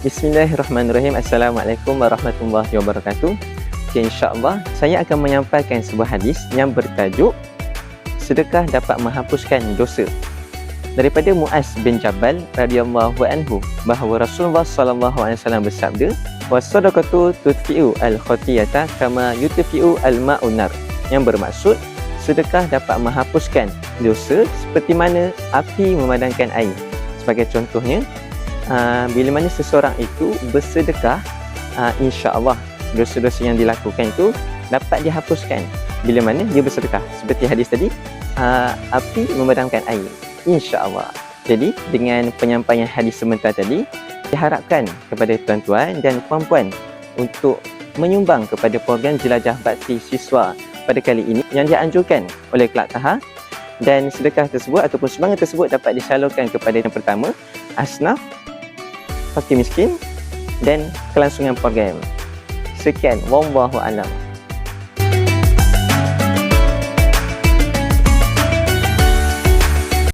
Bismillahirrahmanirrahim. Assalamualaikum warahmatullahi wabarakatuh. Okay, insyaAllah saya akan menyampaikan sebuah hadis yang bertajuk sedekah dapat menghapuskan dosa, daripada Muaz bin Jabal radhiyallahu anhu, bahawa Rasulullah sallallahu alaihi wasallam bersabda, "Was-sadaqatu tudfi'u al-khatiyata kama yudfi'u al-ma'u nar." Yang bermaksud sedekah dapat menghapuskan dosa seperti mana api memadamkan air. Sebagai contohnya, bila mana seseorang itu bersedekah, insya-Allah dosa-dosa yang dilakukan itu dapat dihapuskan bila mana dia bersedekah. Seperti hadis tadi, api memadamkan air, insya-Allah. Jadi dengan penyampaian hadis sebentar tadi, diharapkan kepada tuan-tuan dan puan-puan untuk menyumbang kepada program Jelajah Bakti Siswa pada kali ini yang dianjurkan oleh Kelab Taha, dan sedekah tersebut ataupun sumbangan tersebut dapat disalurkan kepada yang pertama, asnaf, fakir miskin dan kelangsungan program. Sekian, wallahu alam.